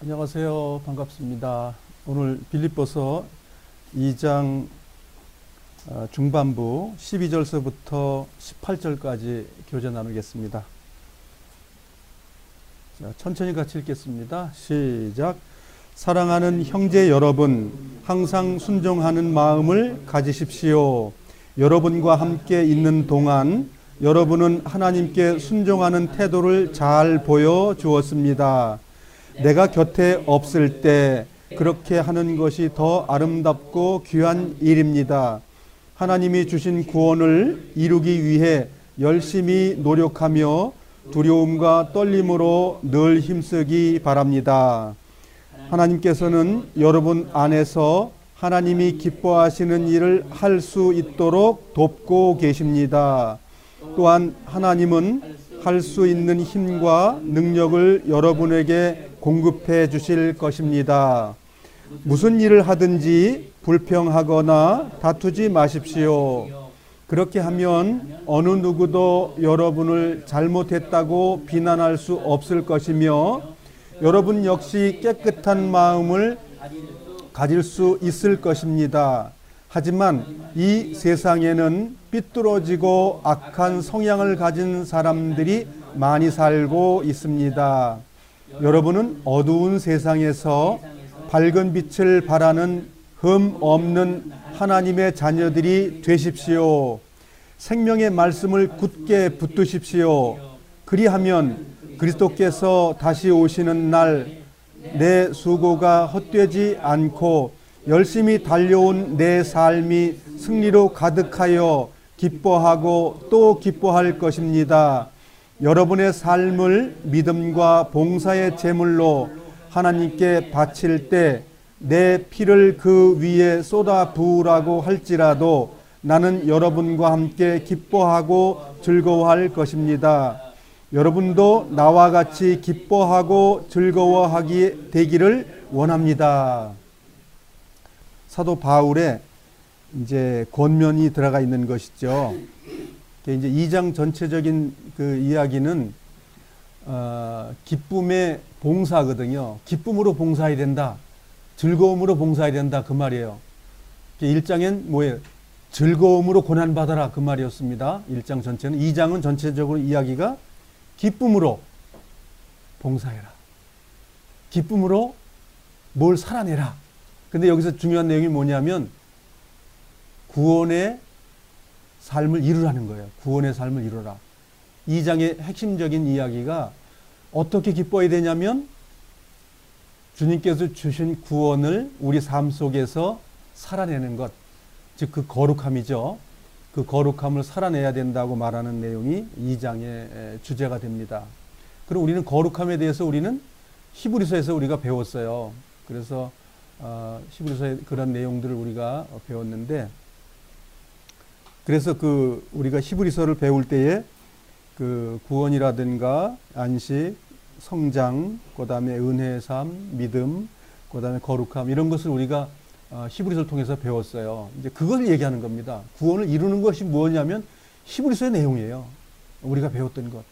안녕하세요. 반갑습니다. 오늘 빌립보서 2장 중반부 12절서부터 18절까지 교제 나누겠습니다. 자, 천천히 같이 읽겠습니다. 시작. 사랑하는 형제 여러분, 항상 순종하는 마음을 가지십시오. 여러분과 함께 있는 동안 여러분은 하나님께 순종하는 태도를 잘 보여주었습니다. 내가 곁에 없을 때 그렇게 하는 것이 더 아름답고 귀한 일입니다. 하나님이 주신 구원을 이루기 위해 열심히 노력하며 두려움과 떨림으로 늘 힘쓰기 바랍니다. 하나님께서는 여러분 안에서 하나님이 기뻐하시는 일을 할 수 있도록 돕고 계십니다. 또한 하나님은 할 수 있는 힘과 능력을 여러분에게 공급해 주실 것입니다. 무슨 일을 하든지 불평하거나 다투지 마십시오. 그렇게 하면 어느 누구도 여러분을 잘못했다고 비난할 수 없을 것이며 여러분 역시 깨끗한 마음을 가질 수 있을 것입니다. 하지만 이 세상에는 삐뚤어지고 악한 성향을 가진 사람들이 많이 살고 있습니다. 여러분은 어두운 세상에서 밝은 빛을 발하는 흠 없는 하나님의 자녀들이 되십시오. 생명의 말씀을 굳게 붙드십시오. 그리하면 그리스도께서 다시 오시는 날 내 수고가 헛되지 않고 열심히 달려온 내 삶이 승리로 가득하여 기뻐하고 또 기뻐할 것입니다. 여러분의 삶을 믿음과 봉사의 제물로 하나님께 바칠 때 내 피를 그 위에 쏟아 부으라고 할지라도 나는 여러분과 함께 기뻐하고 즐거워할 것입니다. 여러분도 나와 같이 기뻐하고 즐거워하기 되기를 원합니다. 사도 바울의 이제 권면이 들어가 있는 것이죠. 이제 2장 전체적인 그 이야기는 기쁨의 봉사거든요. 기쁨으로 봉사해야 된다. 즐거움으로 봉사해야 된다. 그 말이에요. 1장엔 뭐예요? 즐거움으로 고난받아라. 그 말이었습니다. 1장 전체는. 2장은 전체적으로 이야기가 기쁨으로 봉사해라. 기쁨으로 뭘 살아내라. 근데 여기서 중요한 내용이 뭐냐면 구원의 삶을 이루라는 거예요. 구원의 삶을 이루라. 2장의 핵심적인 이야기가 어떻게 기뻐야 되냐면 주님께서 주신 구원을 우리 삶 속에서 살아내는 것, 즉 그 거룩함이죠. 그 거룩함을 살아내야 된다고 말하는 내용이 2장의 주제가 됩니다. 그리고 우리는 거룩함에 대해서 우리는 히브리서에서 우리가 배웠어요. 그래서 히브리서의 그런 내용들을 우리가 배웠는데, 그래서 우리가 히브리서를 배울 때에 그 구원이라든가 안식, 성장, 그다음에 은혜의 삶, 믿음, 그다음에 거룩함 이런 것을 우리가 히브리서를 통해서 배웠어요. 이제 그걸 얘기하는 겁니다. 구원을 이루는 것이 뭐냐면 히브리서의 내용이에요. 우리가 배웠던 것.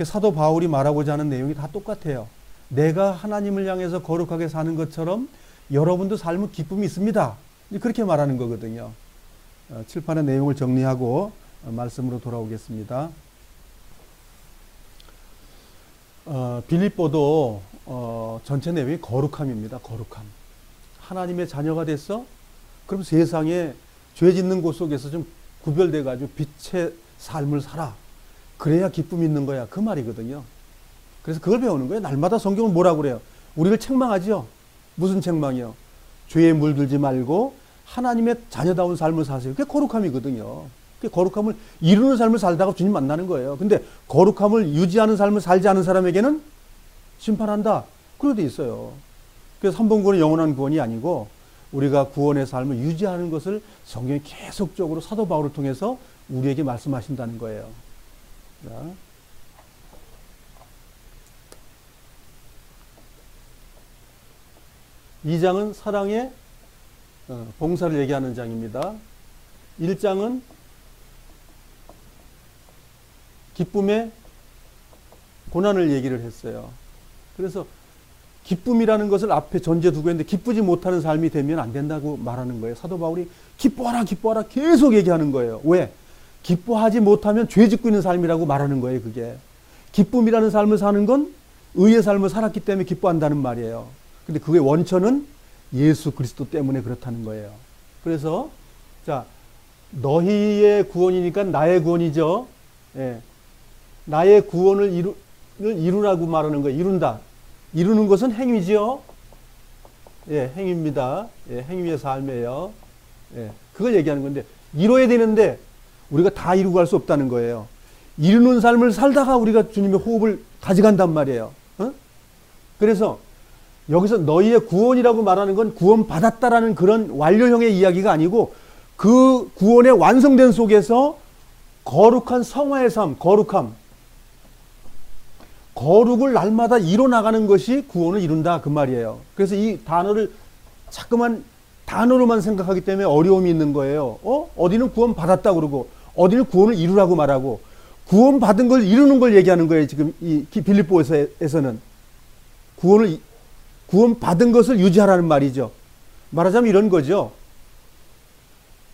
사도 바울이 말하고자 하는 내용이 다 똑같아요. 내가 하나님을 향해서 거룩하게 사는 것처럼 여러분도 삶은 기쁨이 있습니다. 그렇게 말하는 거거든요. 칠판의 내용을 정리하고 말씀으로 돌아오겠습니다. 빌립보도 전체 내용이 거룩함입니다. 거룩함. 하나님의 자녀가 됐어? 그럼 세상에 죄 짓는 곳 속에서 좀 구별돼 가지고 빛의 삶을 살아. 그래야 기쁨이 있는 거야. 그 말이거든요. 그래서 그걸 배우는 거예요. 날마다 성경은 뭐라고 그래요? 우리를 책망하지요. 무슨 책망이요? 죄에 물들지 말고 하나님의 자녀다운 삶을 사세요. 그게 거룩함이거든요. 그 거룩함을 이루는 삶을 살다가 주님 만나는 거예요. 근데 거룩함을 유지하는 삶을 살지 않은 사람에게는 심판한다. 그렇게 돼 있어요. 그래서 한 번 구원은 영원한 구원이 아니고 우리가 구원의 삶을 유지하는 것을 성경이 계속적으로 사도 바울을 통해서 우리에게 말씀하신다는 거예요. 자. 2장은 사랑의 봉사를 얘기하는 장입니다. 1장은 기쁨의 고난을 얘기를 했어요. 그래서 기쁨이라는 것을 앞에 전제 두고 있는데 기쁘지 못하는 삶이 되면 안 된다고 말하는 거예요. 사도 바울이 기뻐하라 기뻐하라 계속 얘기하는 거예요. 왜? 기뻐하지 못하면 죄 짓고 있는 삶이라고 말하는 거예요. 그게 기쁨이라는 삶을 사는 건 의의 삶을 살았기 때문에 기뻐한다는 말이에요. 근데 그게 원천은 예수 그리스도 때문에 그렇다는 거예요. 그래서 자, 너희의 구원이니까 나의 구원이죠. 예. 나의 구원을 이루라고 말하는 거예요. 이룬다. 이루는 것은 행위지요. 예, 행위입니다. 예, 행위의 삶이에요. 예, 그걸 얘기하는 건데 이뤄야 되는데 우리가 다 이루고 갈 수 없다는 거예요. 이루는 삶을 살다가 우리가 주님의 호흡을 가져간단 말이에요. 어? 그래서 여기서 너희의 구원이라고 말하는 건 구원 받았다라는 그런 완료형의 이야기가 아니고 그 구원의 완성된 속에서 거룩한 성화의 삶, 거룩을 날마다 이뤄나가는 것이 구원을 이룬다 그 말이에요. 그래서 이 단어를 자꾸만 단어로만 생각하기 때문에 어려움이 있는 거예요. 어디는 구원 받았다 그러고 어디는 구원을 이루라고 말하고 구원 받은 걸 이루는 걸 얘기하는 거예요. 지금 이 빌립보에서는 구원 받은 것을 유지하라는 말이죠. 말하자면 이런 거죠.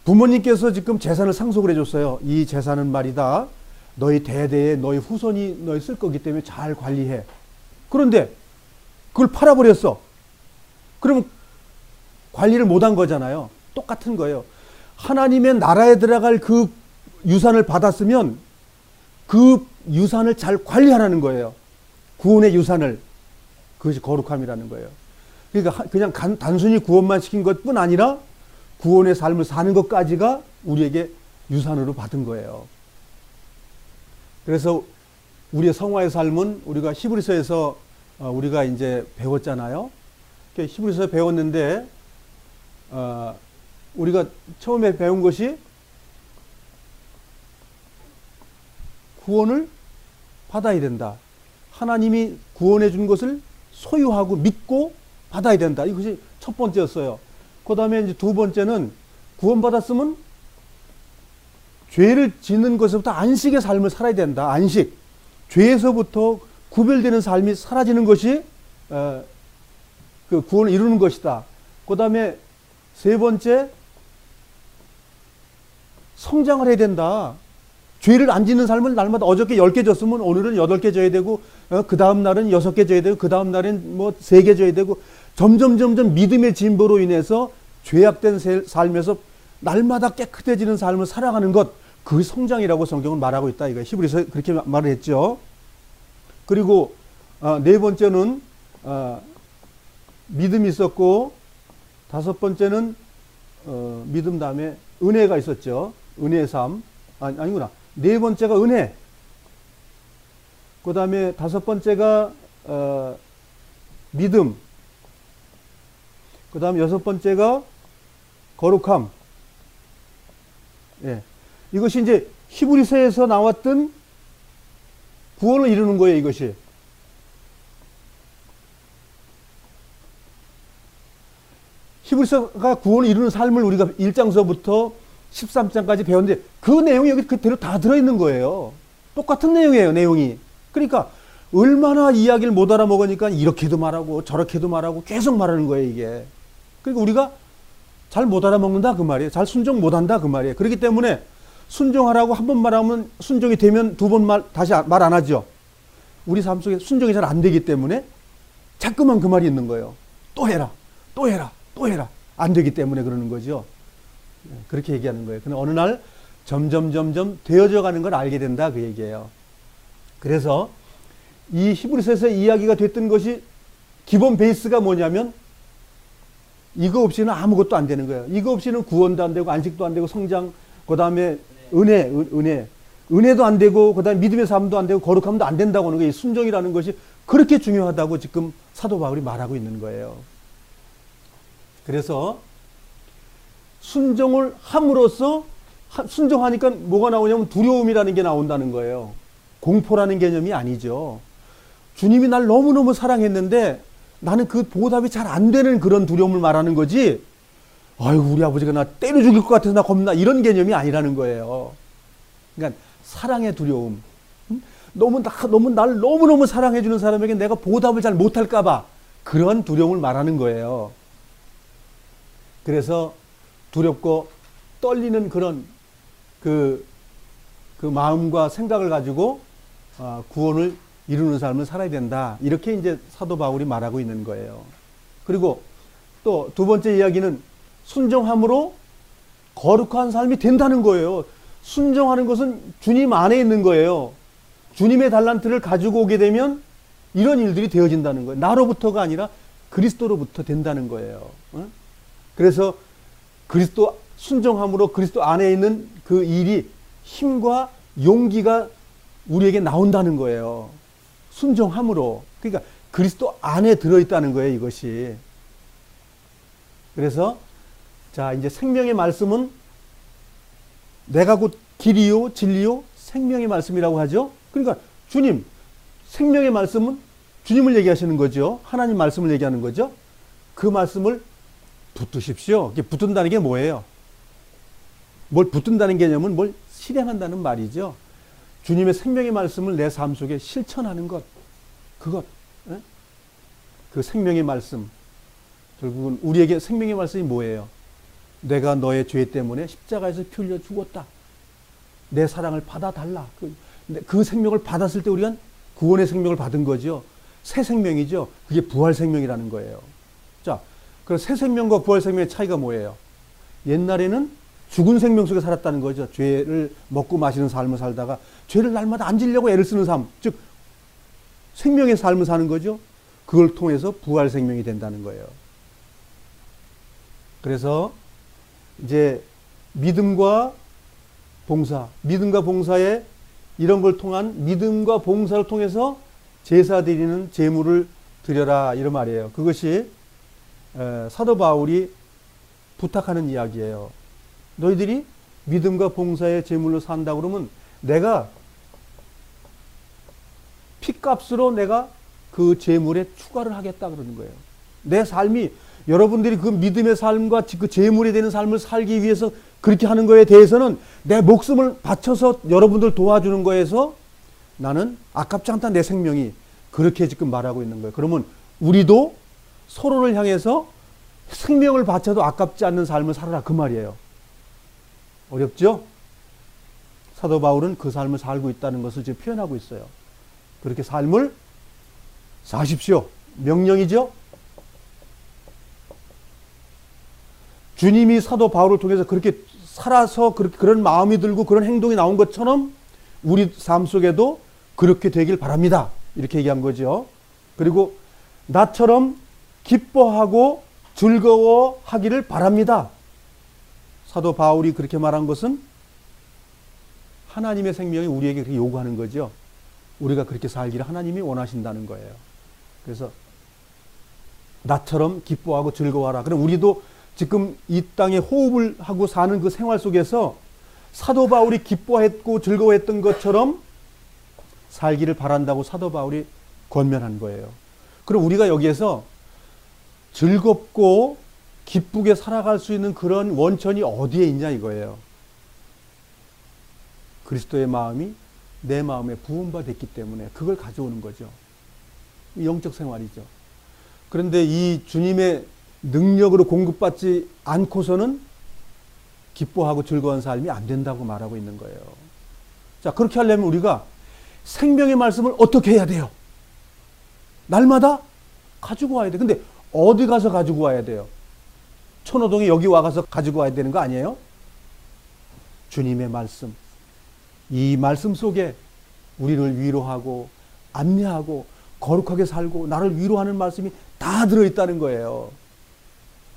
부모님께서 지금 재산을 상속을 해줬어요. 이 재산은 말이다. 너희 대대에 너희 후손이 너희 쓸 거기 때문에 잘 관리해. 그런데 그걸 팔아버렸어. 그러면 관리를 못한 거잖아요. 똑같은 거예요. 하나님의 나라에 들어갈 그 유산을 받았으면 그 유산을 잘 관리하라는 거예요. 구원의 유산을. 그것이 거룩함이라는 거예요. 그러니까 그냥 단순히 구원만 시킨 것뿐 아니라 구원의 삶을 사는 것까지가 우리에게 유산으로 받은 거예요. 그래서 우리의 성화의 삶은 우리가 히브리서에서 우리가 이제 배웠잖아요. 히브리서에 배웠는데 우리가 처음에 배운 것이 구원을 받아야 된다. 하나님이 구원해 준 것을 소유하고 믿고 받아야 된다. 이것이 첫 번째였어요. 그 다음에 이제 두 번째는 구원받았으면 죄를 짓는 것에서부터 안식의 삶을 살아야 된다. 안식. 죄에서부터 구별되는 삶이 사라지는 것이 그 구원을 이루는 것이다. 그 다음에 세 번째, 성장을 해야 된다. 죄를 안 짓는 삶을 날마다 어저께 10개 졌으면 오늘은 8개 져야 되고 그 다음 날은 6개 져야 되고 그 다음 날은 뭐 3개 져야 되고 점점 믿음의 진보로 인해서 죄악된 삶에서 날마다 깨끗해지는 삶을 살아가는 것, 그 성장이라고 성경은 말하고 있다. 이거 히브리서 그렇게 말을 했죠. 그리고 네 번째는 믿음이 있었고 다섯 번째는 믿음 다음에 은혜가 있었죠. 은혜의 삶. 아니구나. 네 번째가 은혜. 그 다음에 다섯 번째가 믿음. 그 다음 여섯 번째가 거룩함. 예. 이것이 이제 히브리서에서 나왔던 구원을 이루는 거예요, 이것이. 히브리서가 구원을 이루는 삶을 우리가 1장서부터 13장까지 배웠는데 그 내용이 여기 그대로 다 들어있는 거예요. 똑같은 내용이에요, 내용이. 그러니까 얼마나 이야기를 못 알아먹으니까 이렇게도 말하고 저렇게도 말하고 계속 말하는 거예요, 이게. 그러니까 우리가 잘 못 알아먹는다 그 말이에요. 잘 순종 못한다 그 말이에요. 그렇기 때문에 순종하라고 한 번 말하면 순종이 되면 두 번 다시 말 안 하죠. 우리 삶 속에 순종이 잘 안 되기 때문에 자꾸만 그 말이 있는 거예요. 또 해라, 또 해라, 또 해라. 안 되기 때문에 그러는 거죠. 그렇게 얘기하는 거예요. 근데 어느 날 점점 되어져 가는 걸 알게 된다 그 얘기예요. 그래서 이 히브리서에서 이야기가 됐던 것이 기본 베이스가 뭐냐면 이거 없이는 아무것도 안 되는 거예요. 이거 없이는 구원도 안 되고 안식도 안 되고 성장, 그 다음에 은혜도 안 되고 그 다음에 믿음의 삶도 안 되고 거룩함도 안 된다고 하는 거예요. 순종이라는 것이 그렇게 중요하다고 지금 사도 바울이 말하고 있는 거예요. 그래서 순종을 함으로써 순종하니까 뭐가 나오냐면 두려움이라는 게 나온다는 거예요. 공포라는 개념이 아니죠. 주님이 날 너무너무 사랑했는데 나는 그 보답이 잘 안 되는 그런 두려움을 말하는 거지. 아이고 우리 아버지가 나 때려 죽일 것 같아서 나 겁나 이런 개념이 아니라는 거예요. 그러니까 사랑의 두려움. 날 너무너무 사랑해 주는 사람에게 내가 보답을 잘 못할까 봐 그런 두려움을 말하는 거예요. 그래서 두렵고 떨리는 그런 그 마음과 생각을 가지고 구원을 이루는 삶을 살아야 된다. 이렇게 이제 사도 바울이 말하고 있는 거예요. 그리고 또 두 번째 이야기는 순종함으로 거룩한 삶이 된다는 거예요. 순종하는 것은 주님 안에 있는 거예요. 주님의 달란트를 가지고 오게 되면 이런 일들이 되어진다는 거예요. 나로부터가 아니라 그리스도로부터 된다는 거예요. 그래서 그리스도 순종함으로 그리스도 안에 있는 그 일이 힘과 용기가 우리에게 나온다는 거예요. 순종함으로. 그러니까 그리스도 안에 들어있다는 거예요, 이것이. 그래서 자, 이제 생명의 말씀은 내가 곧 길이요 진리요 생명의 말씀이라고 하죠. 그러니까 주님, 생명의 말씀은 주님을 얘기하시는 거죠. 하나님 말씀을 얘기하는 거죠. 그 말씀을 붙드십시오. 이게 붙든다는 게 뭐예요? 뭘 붙든다는 개념은 뭘 실행한다는 말이죠. 주님의 생명의 말씀을 내 삶 속에 실천하는 것. 그것. 그 생명의 말씀. 결국은 우리에게 생명의 말씀이 뭐예요? 내가 너의 죄 때문에 십자가에서 피 흘려 죽었다. 내 사랑을 받아달라. 그 생명을 받았을 때 우리가 구원의 생명을 받은 거죠. 새 생명이죠. 그게 부활 생명이라는 거예요. 자, 그럼 새 생명과 부활 생명의 차이가 뭐예요? 옛날에는 죽은 생명 속에 살았다는 거죠. 죄를 먹고 마시는 삶을 살다가 죄를 날마다 안 지려고 애를 쓰는 삶, 즉 생명의 삶을 사는 거죠. 그걸 통해서 부활 생명이 된다는 거예요. 그래서 이제 믿음과 봉사에 이런 걸 통한 믿음과 봉사를 통해서 제사 드리는 제물을 드려라 이런 말이에요. 그것이 사도 바울이 부탁하는 이야기예요. 너희들이 믿음과 봉사의 제물로 산다 그러면 내가 핏값으로 내가 그 제물에 추가를 하겠다 그러는 거예요. 내 삶이 여러분들이 그 믿음의 삶과 그 제물이 되는 삶을 살기 위해서 그렇게 하는 거에 대해서는 내 목숨을 바쳐서 여러분들 도와주는 거에서 나는 아깝지 않다 내 생명이 그렇게 지금 말하고 있는 거예요. 그러면 우리도 서로를 향해서 생명을 바쳐도 아깝지 않는 삶을 살아라 그 말이에요. 어렵죠? 사도 바울은 그 삶을 살고 있다는 것을 지금 표현하고 있어요. 그렇게 삶을 사십시오. 명령이죠? 주님이 사도 바울을 통해서 그렇게 살아서 그런 마음이 들고 그런 행동이 나온 것처럼 우리 삶 속에도 그렇게 되길 바랍니다. 이렇게 얘기한 거죠. 그리고 나처럼 기뻐하고 즐거워하기를 바랍니다. 사도 바울이 그렇게 말한 것은 하나님의 생명이 우리에게 그렇게 요구하는 거죠. 우리가 그렇게 살기를 하나님이 원하신다는 거예요. 그래서 나처럼 기뻐하고 즐거워하라. 그럼 우리도 지금 이 땅에 호흡을 하고 사는 그 생활 속에서 사도 바울이 기뻐했고 즐거워했던 것처럼 살기를 바란다고 사도 바울이 권면한 거예요. 그럼 우리가 여기에서 즐겁고 기쁘게 살아갈 수 있는 그런 원천이 어디에 있냐 이거예요. 그리스도의 마음이 내 마음에 부음바 됐기 때문에 그걸 가져오는 거죠. 영적 생활이죠. 그런데 이 주님의 능력으로 공급받지 않고서는 기뻐하고 즐거운 삶이 안 된다고 말하고 있는 거예요. 자, 그렇게 하려면 우리가 생명의 말씀을 어떻게 해야 돼요? 날마다 가지고 와야 돼. 근데 어디 가서 가지고 와야 돼요? 천호동에 여기 와가서 가지고 와야 되는 거 아니에요? 주님의 말씀. 이 말씀 속에 우리를 위로하고 안내하고 거룩하게 살고 나를 위로하는 말씀이 다 들어있다는 거예요.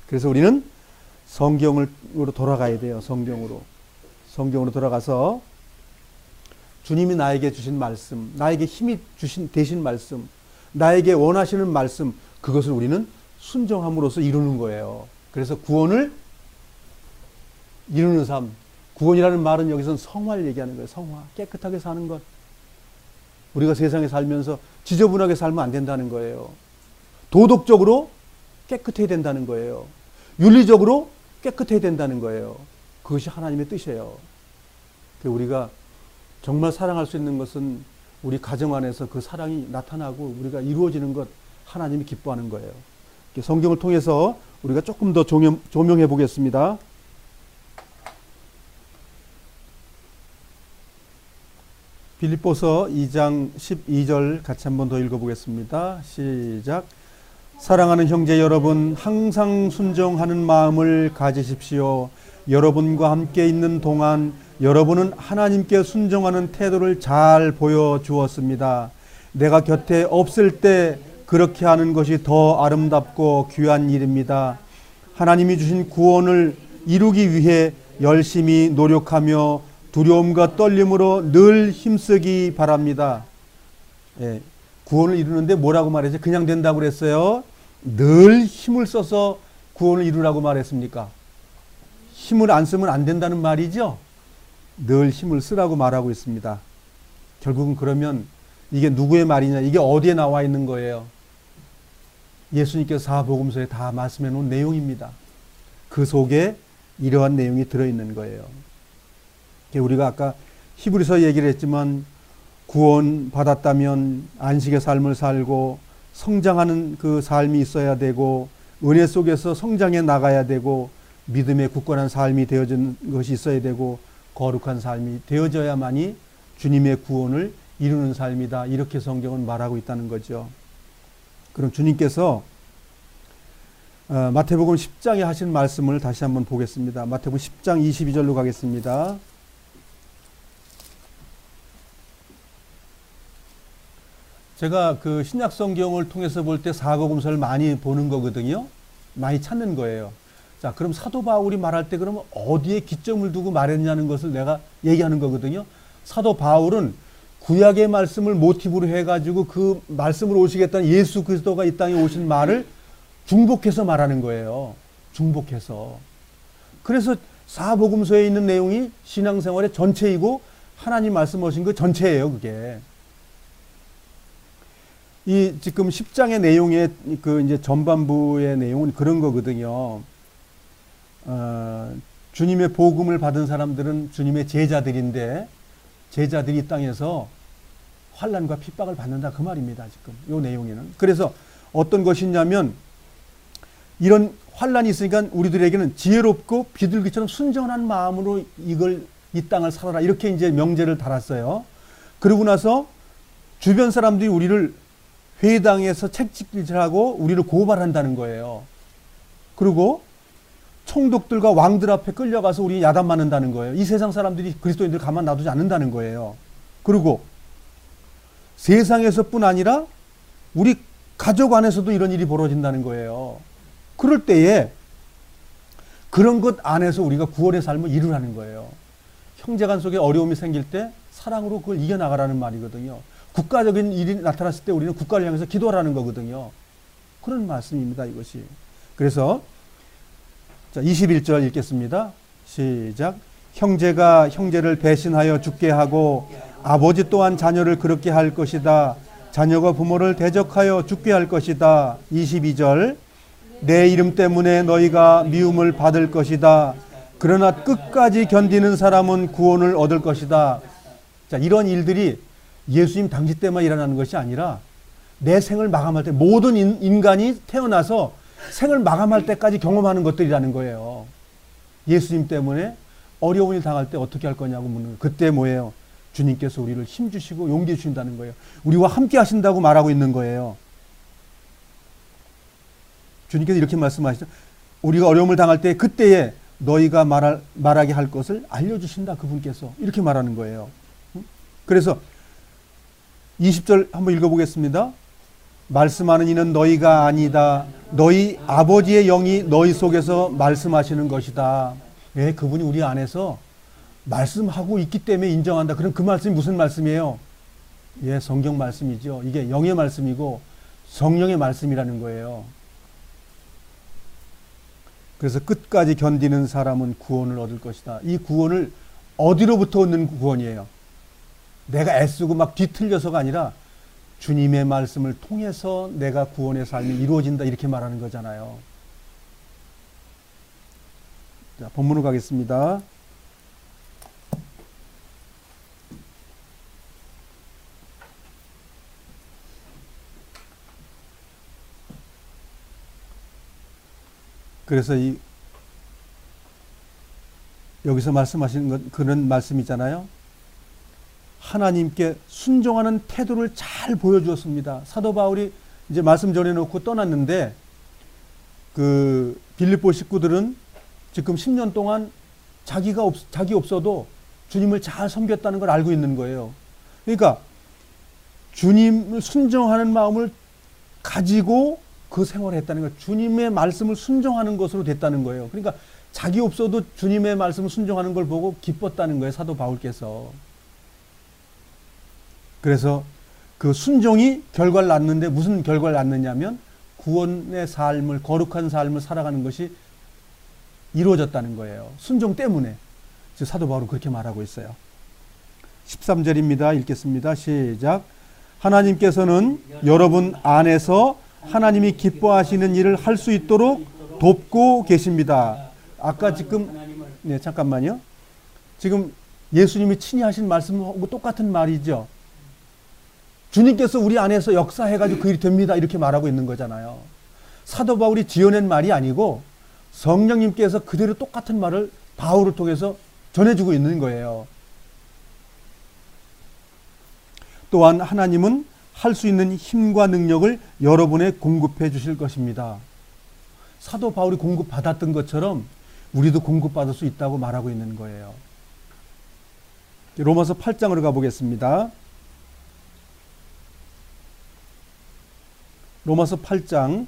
그래서 우리는 성경으로 돌아가야 돼요. 성경으로 돌아가서 주님이 나에게 주신 말씀, 나에게 힘이 되신 말씀, 나에게 원하시는 말씀, 그것을 우리는 순종함으로써 이루는 거예요. 그래서 구원을 이루는 삶, 구원이라는 말은 여기서는 성화를 얘기하는 거예요. 성화, 깨끗하게 사는 것. 우리가 세상에 살면서 지저분하게 살면 안 된다는 거예요. 도덕적으로 깨끗해야 된다는 거예요. 윤리적으로 깨끗해야 된다는 거예요. 그것이 하나님의 뜻이에요. 우리가 정말 사랑할 수 있는 것은 우리 가정 안에서 그 사랑이 나타나고 우리가 이루어지는 것, 하나님이 기뻐하는 거예요. 성경을 통해서 우리가 조금 더 조명해 보겠습니다. 빌립보서 2장 12절 같이 한번 더 읽어보겠습니다. 시작. 사랑하는 형제 여러분, 항상 순종하는 마음을 가지십시오. 여러분과 함께 있는 동안 여러분은 하나님께 순종하는 태도를 잘 보여주었습니다. 내가 곁에 없을 때 그렇게 하는 것이 더 아름답고 귀한 일입니다. 하나님이 주신 구원을 이루기 위해 열심히 노력하며 두려움과 떨림으로 늘 힘쓰기 바랍니다. 예, 구원을 이루는데 뭐라고 말했죠? 그냥 된다고 그랬어요? 늘 힘을 써서 구원을 이루라고 말했습니까? 힘을 안 쓰면 안 된다는 말이죠? 늘 힘을 쓰라고 말하고 있습니다. 결국은 그러면 이게 누구의 말이냐? 이게 어디에 나와 있는 거예요? 예수님께서 사복음서에 다 말씀해 놓은 내용입니다. 그 속에 이러한 내용이 들어있는 거예요. 우리가 아까 히브리서 얘기를 했지만 구원 받았다면 안식의 삶을 살고 성장하는 그 삶이 있어야 되고 은혜 속에서 성장해 나가야 되고 믿음의 굳건한 삶이 되어진 것이 있어야 되고 거룩한 삶이 되어져야만이 주님의 구원을 이루는 삶이다. 이렇게 성경은 말하고 있다는 거죠. 그럼 주님께서 마태복음 10장에 하신 말씀을 다시 한번 보겠습니다. 마태복음 10장 22절로 가겠습니다. 제가 그 신약 성경을 통해서 볼 때 사복음서를 많이 보는 거거든요. 많이 찾는 거예요. 자, 그럼 사도 바울이 말할 때 그러면 어디에 기점을 두고 말했냐는 것을 내가 얘기하는 거거든요. 사도 바울은 구약의 말씀을 모티브로 해가지고 그 말씀으로 오시겠다는 예수 그리스도가 이 땅에 오신 말을 중복해서 말하는 거예요. 중복해서. 그래서 사복음서에 있는 내용이 신앙생활의 전체이고 하나님 말씀하신 그 전체예요, 그게. 이 지금 10장의 내용의 그 이제 전반부의 내용은 그런 거거든요. 주님의 복음을 받은 사람들은 주님의 제자들인데 제자들이 이 땅에서 환난과 핍박을 받는다 그 말입니다. 지금 이 내용에는. 그래서 어떤 것이냐면 이런 환난이 있으니까 우리들에게는 지혜롭고 비둘기처럼 순전한 마음으로 이 땅을 살아라 이렇게 이제 명제를 달았어요. 그러고 나서 주변 사람들이 우리를 회당에서 책찍질하고 우리를 고발한다는 거예요. 그리고 총독들과 왕들 앞에 끌려가서 우리 야단 맞는다는 거예요. 이 세상 사람들이 그리스도인들 가만 놔두지 않는다는 거예요. 그리고 세상에서뿐 아니라 우리 가족 안에서도 이런 일이 벌어진다는 거예요. 그럴 때에 그런 것 안에서 우리가 구원의 삶을 이루라는 거예요. 형제간 속에 어려움이 생길 때 사랑으로 그걸 이겨나가라는 말이거든요. 국가적인 일이 나타났을 때 우리는 국가를 향해서 기도하라는 거거든요. 그런 말씀입니다, 이것이. 그래서 자, 21절 읽겠습니다. 시작. 형제가 형제를 배신하여 죽게 하고 아버지 또한 자녀를 그렇게 할 것이다. 자녀가 부모를 대적하여 죽게 할 것이다. 22절. 내 이름 때문에 너희가 미움을 받을 것이다. 그러나 끝까지 견디는 사람은 구원을 얻을 것이다. 자, 이런 일들이 예수님 당시 때만 일어나는 것이 아니라 내 생을 마감할 때 모든 인간이 태어나서 생을 마감할 때까지 경험하는 것들이라는 거예요. 예수님 때문에 어려운 일 당할 때 어떻게 할 거냐고 묻는 거예요. 그때 뭐예요? 주님께서 우리를 힘주시고 용기 주신다는 거예요. 우리와 함께 하신다고 말하고 있는 거예요. 주님께서 이렇게 말씀하시죠. 우리가 어려움을 당할 때 그때에 너희가 말하게 할 것을 알려주신다. 그분께서 이렇게 말하는 거예요. 그래서 20절 한번 읽어보겠습니다. 말씀하는 이는 너희가 아니다. 너희 아버지의 영이 너희 속에서 말씀하시는 것이다. 예, 그분이 우리 안에서 말씀하고 있기 때문에 인정한다. 그럼 그 말씀이 무슨 말씀이에요? 예, 성경 말씀이죠. 이게 영의 말씀이고 성령의 말씀이라는 거예요. 그래서 끝까지 견디는 사람은 구원을 얻을 것이다. 이 구원을 어디로부터 얻는 구원이에요? 내가 애쓰고 막 뒤틀려서가 아니라 주님의 말씀을 통해서 내가 구원의 삶이 이루어진다 이렇게 말하는 거잖아요. 자, 본문으로 가겠습니다. 그래서 여기서 말씀하시는 것, 그런 말씀이잖아요. 하나님께 순종하는 태도를 잘 보여주었습니다. 사도 바울이 이제 말씀 전해놓고 떠났는데, 그 빌립보 식구들은 지금 10년 동안 자기 없어도 주님을 잘 섬겼다는 걸 알고 있는 거예요. 그러니까 주님을 순종하는 마음을 가지고 그 생활을 했다는 거예요. 주님의 말씀을 순종하는 것으로 됐다는 거예요. 그러니까 자기 없어도 주님의 말씀을 순종하는 걸 보고 기뻤다는 거예요, 사도 바울께서. 그래서 그 순종이 결과를 낳는데 무슨 결과를 낳느냐면 구원의 삶을, 거룩한 삶을 살아가는 것이 이루어졌다는 거예요. 순종 때문에. 사도 바울은 그렇게 말하고 있어요. 13절입니다. 읽겠습니다. 시작. 하나님께서는 여러분 안에서 하나님이 기뻐하시는 일을 할 수 있도록 돕고 계십니다. 아까 지금, 네, 잠깐만요. 지금 예수님이 친히 하신 말씀하고 똑같은 말이죠. 주님께서 우리 안에서 역사해가지고 그 일이 됩니다. 이렇게 말하고 있는 거잖아요. 사도 바울이 지어낸 말이 아니고 성령님께서 그대로 똑같은 말을 바울을 통해서 전해주고 있는 거예요. 또한 하나님은 할 수 있는 힘과 능력을 여러분에 공급해 주실 것입니다. 사도 바울이 공급받았던 것처럼 우리도 공급받을 수 있다고 말하고 있는 거예요. 로마서 8장으로 가보겠습니다. 로마서 8장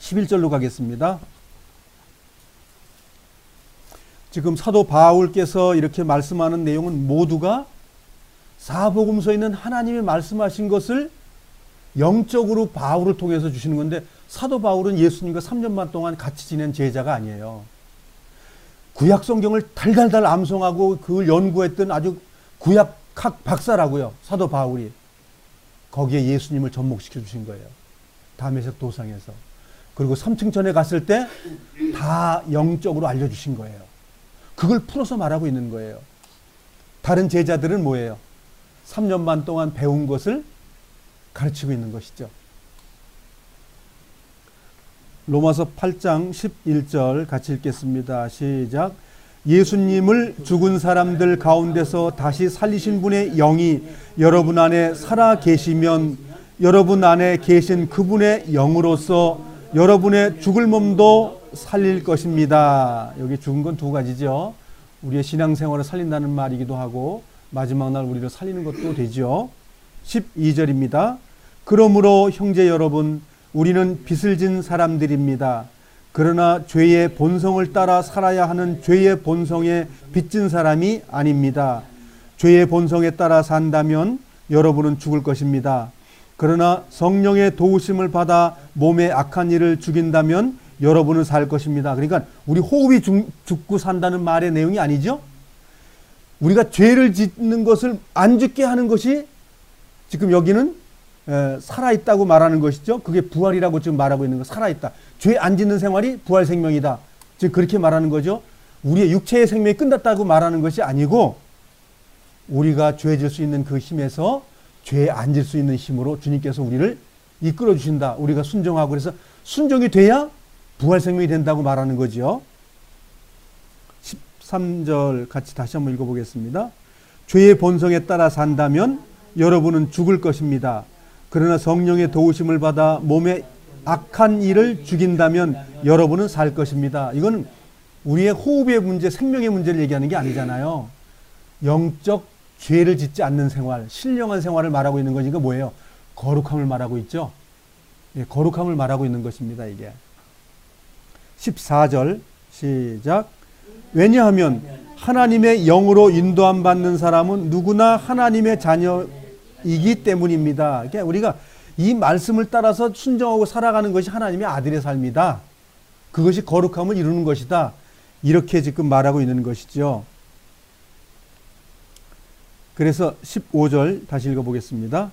11절로 가겠습니다. 지금 사도 바울께서 이렇게 말씀하는 내용은 모두가 사복음서에 있는 하나님이 말씀하신 것을 영적으로 바울을 통해서 주시는 건데, 사도 바울은 예수님과 3년 반 동안 같이 지낸 제자가 아니에요. 구약 성경을 달달달 암송하고 그걸 연구했던 아주 구약학 박사라고요, 사도 바울이. 거기에 예수님을 접목시켜 주신 거예요. 다메섹 도상에서. 그리고 삼층천에 갔을 때 다 영적으로 알려주신 거예요. 그걸 풀어서 말하고 있는 거예요. 다른 제자들은 뭐예요? 3년 반 동안 배운 것을 가르치고 있는 것이죠. 로마서 8장 11절 같이 읽겠습니다. 시작. 예수님을 죽은 사람들 가운데서 다시 살리신 분의 영이 여러분 안에 살아 계시면 여러분 안에 계신 그분의 영으로서 여러분의 죽을 몸도 살릴 것입니다. 여기 죽은 건 두 가지죠. 우리의 신앙생활을 살린다는 말이기도 하고 마지막 날 우리를 살리는 것도 되죠. 12절입니다. 그러므로 형제 여러분, 우리는 빚을 진 사람들입니다. 그러나 죄의 본성을 따라 살아야 하는 죄의 본성에 빚진 사람이 아닙니다. 죄의 본성에 따라 산다면 여러분은 죽을 것입니다. 그러나 성령의 도우심을 받아 몸의 악한 일을 죽인다면 여러분은 살 것입니다. 그러니까 우리 호흡이 죽고 산다는 말의 내용이 아니죠. 우리가 죄를 짓는 것을 안 죽게 하는 것이 지금 여기는 살아있다고 말하는 것이죠. 그게 부활이라고 지금 말하고 있는 거. 살아있다. 죄 안 짓는 생활이 부활 생명이다. 지금 그렇게 말하는 거죠. 우리의 육체의 생명이 끝났다고 말하는 것이 아니고 우리가 죄 질 수 있는 그 힘에서 죄 안 질 수 있는 힘으로 주님께서 우리를 이끌어 주신다. 우리가 순종하고 그래서 순종이 돼야 부활 생명이 된다고 말하는 거죠. 13절 같이 다시 한번 읽어보겠습니다. 죄의 본성에 따라 산다면 여러분은 죽을 것입니다. 그러나 성령의 도우심을 받아 몸의 악한 일을 죽인다면 여러분은 살 것입니다. 이건 우리의 호흡의 문제, 생명의 문제를 얘기하는 게 아니잖아요. 영적 죄를 짓지 않는 생활, 신령한 생활을 말하고 있는 거니까 뭐예요? 거룩함을 말하고 있죠. 예, 거룩함을 말하고 있는 것입니다. 이게 14절 시작. 왜냐하면 하나님의 영으로 인도함 받는 사람은 누구나 하나님의 자녀이기 때문입니다. 그러니까 우리가 이 말씀을 따라서 순종하고 살아가는 것이 하나님의 아들의 삶이다. 그것이 거룩함을 이루는 것이다. 이렇게 지금 말하고 있는 것이죠. 그래서 15절 다시 읽어보겠습니다.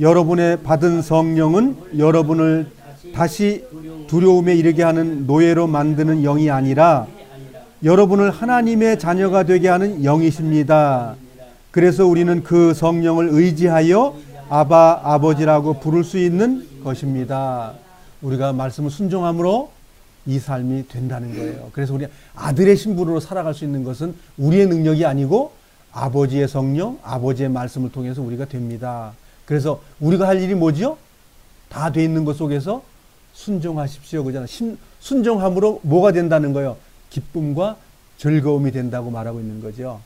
여러분의 받은 성령은 여러분을 다시 두려움에 이르게 하는 노예로 만드는 영이 아니라 여러분을 하나님의 자녀가 되게 하는 영이십니다. 그래서 우리는 그 성령을 의지하여 아바, 아버지라고 부를 수 있는 것입니다. 우리가 말씀을 순종함으로 이 삶이 된다는 거예요. 그래서 우리 아들의 신분으로 살아갈 수 있는 것은 우리의 능력이 아니고 아버지의 성령, 아버지의 말씀을 통해서 우리가 됩니다. 그래서 우리가 할 일이 뭐죠? 다 돼 있는 것 속에서 순종하십시오. 그잖아. 순종함으로 뭐가 된다는 거예요? 기쁨과 즐거움이 된다고 말하고 있는 거죠.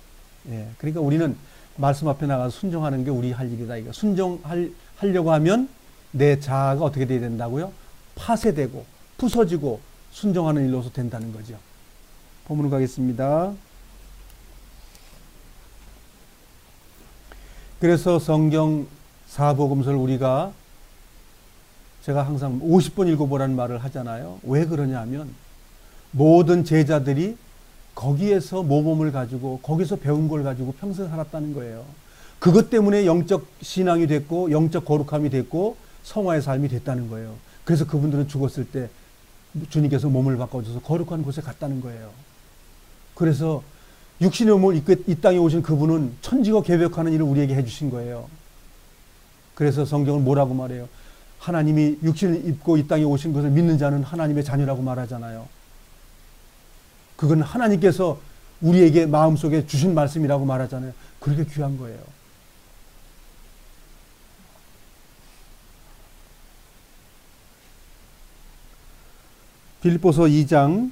예. 그러니까 우리는 말씀 앞에 나가서 순종하는 게 우리 할 일이다. 이거 순종하려고 하면 내 자아가 어떻게 돼야 된다고요? 파쇄되고 부서지고 순종하는 일로서 된다는 거죠. 본문으로 가겠습니다. 그래서 성경 사복음서를 우리가 제가 항상 50번 읽어보라는 말을 하잖아요. 왜 그러냐 하면 모든 제자들이 거기에서 모범을 가지고 거기서 배운 걸 가지고 평생 살았다는 거예요. 그것 때문에 영적 신앙이 됐고 영적 거룩함이 됐고 성화의 삶이 됐다는 거예요. 그래서 그분들은 죽었을 때 주님께서 몸을 바꿔줘서 거룩한 곳에 갔다는 거예요. 그래서 육신의 몸을 입고 이 땅에 오신 그분은 천지가 개벽하는 일을 우리에게 해주신 거예요. 그래서 성경은 뭐라고 말해요? 하나님이 육신을 입고 이 땅에 오신 것을 믿는 자는 하나님의 자녀라고 말하잖아요. 그건 하나님께서 우리에게 마음속에 주신 말씀이라고 말하잖아요. 그렇게 귀한 거예요. 빌립보서 2장